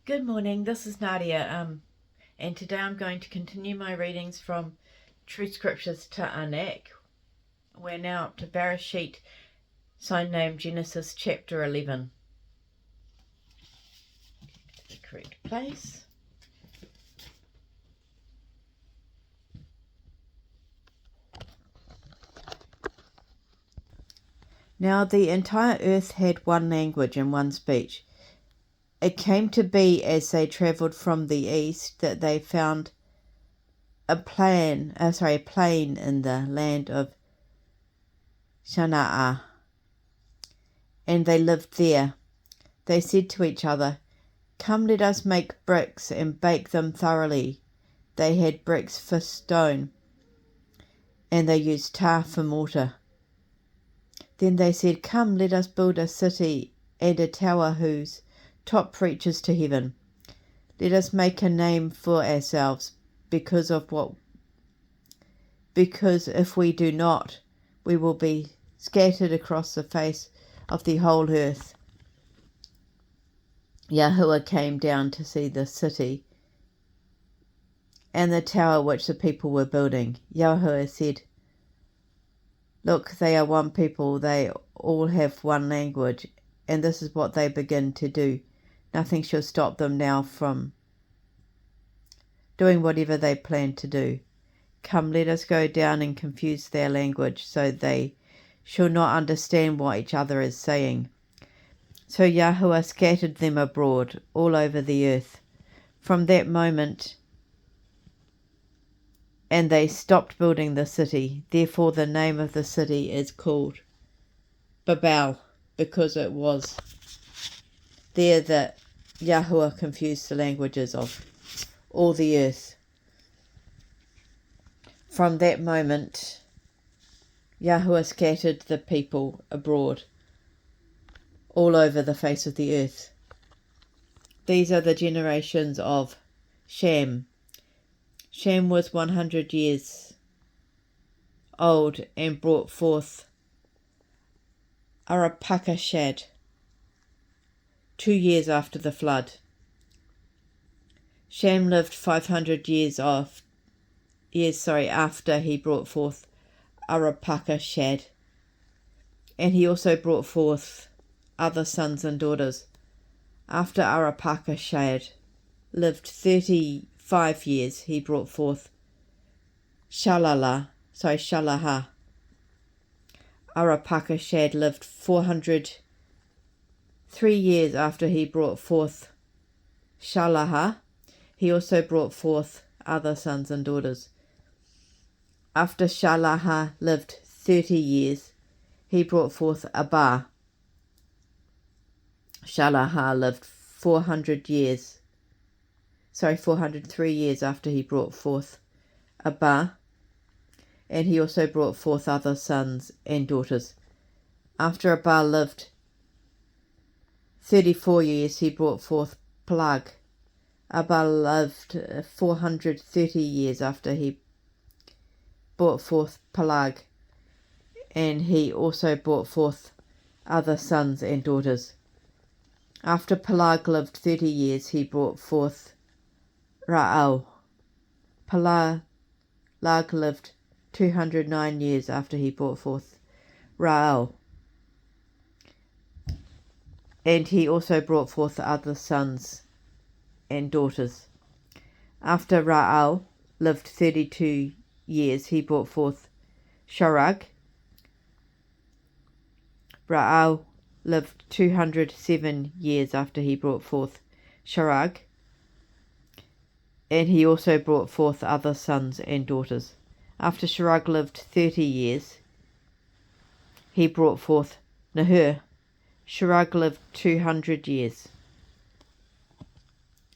Good morning, this is Nadia, and today I'm going to continue my readings from True Scriptures to Anak. We're now up to Barashiyt, sign name Genesis chapter 11. The correct place. Now the entire earth had one language and one speech. It came to be as they travelled from the east that they found a plain in the land of Shinar, and they lived there. They said to each other, "Come, let us make bricks and bake them thoroughly." They had bricks for stone, and they used tar for mortar. Then they said, "Come, let us build a city and a tower whose top reaches to heaven. Let us make a name for ourselves, because if we do not, we will be scattered across the face of the whole earth." Yahuwah came down to see the city and the tower which the people were building. Yahuwah said, "Look, they are one people, they all have one language, and this is what they begin to do. Nothing shall stop them now from doing whatever they plan to do. Come, let us go down and confuse their language, so they shall not understand what each other is saying." So Yahuwah scattered them abroad all over the earth. From that moment, and they stopped building the city. Therefore the name of the city is called Babel, because it was there that Yahuwah confused the languages of all the earth. From that moment, Yahuwah scattered the people abroad all over the face of the earth. These are the generations of Shem. Shem was 100 years old and brought forth Arpachshad 2 years after the flood. Shem lived 500 years after he brought forth Arpachshad, and he also brought forth other sons and daughters. After Arpachshad lived 35 years, he brought forth Shalaha. Arpachshad lived 403 years after he brought forth Shalaha. He also brought forth other sons and daughters. After Shalaha lived 30 years, he brought forth Abba. Shalaha lived 403 years after he brought forth Abba, and he also brought forth other sons and daughters. After Abba lived 34 years, he brought forth Peleg. Abba lived 430 years after he brought forth Peleg, and he also brought forth other sons and daughters. After Peleg lived 30 years, he brought forth Ra'el. Peleg lived 209 years after he brought forth Ra'el, and he also brought forth other sons and daughters. After Ra'el lived 32 years, he brought forth Sharag. Ra'el lived 207 years after he brought forth Sharag, and he also brought forth other sons and daughters. After Sharag lived 30 years, he brought forth Nahor. Sharag lived 200 years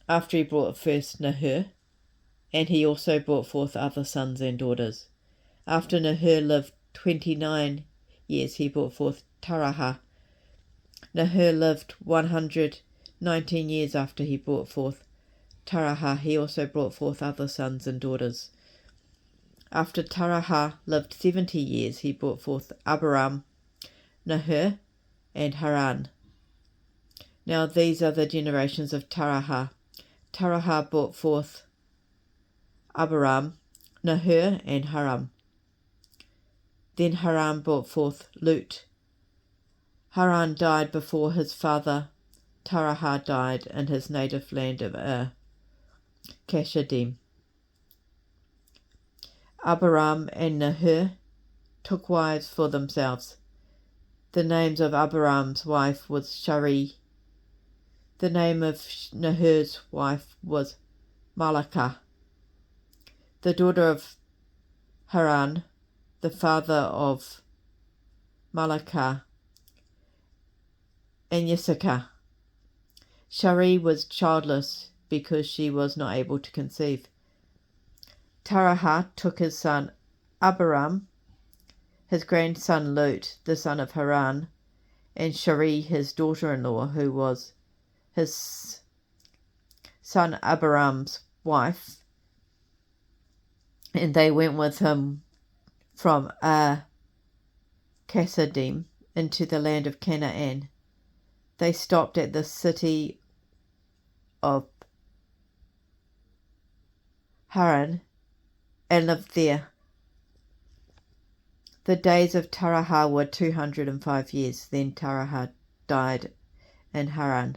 after he brought first Nahor, and he also brought forth other sons and daughters. After Nahor lived 29 years, he brought forth Taraha. Nahor lived 119 years after he brought forth Taraha. He also brought forth other sons and daughters. After Taraha lived 70 years, he brought forth Abiram, Nahor, and Haran. Now these are the generations of Taraha. Terah brought forth Abiram, Nahor, and Haran. Then Haran brought forth Lut. Haran died before his father Terah died in his native land of Kashadim. Abiram and Nahor took wives for themselves. The names of Abiram's wife was Sarai. The name of Nahor's wife was Malakah. The daughter of Haran, the father of Malakah and Yisakar. Sarai was childless because she was not able to conceive. Terah took his son Abiram, his grandson Lut, the son of Haran, and Sarai, his daughter-in-law, who was his son Abiram's wife, and they went with him from Kasdim into the land of Canaan. They stopped at the city of Haran and lived there. The days of Terah were 205 years. Then Terah died in Haran.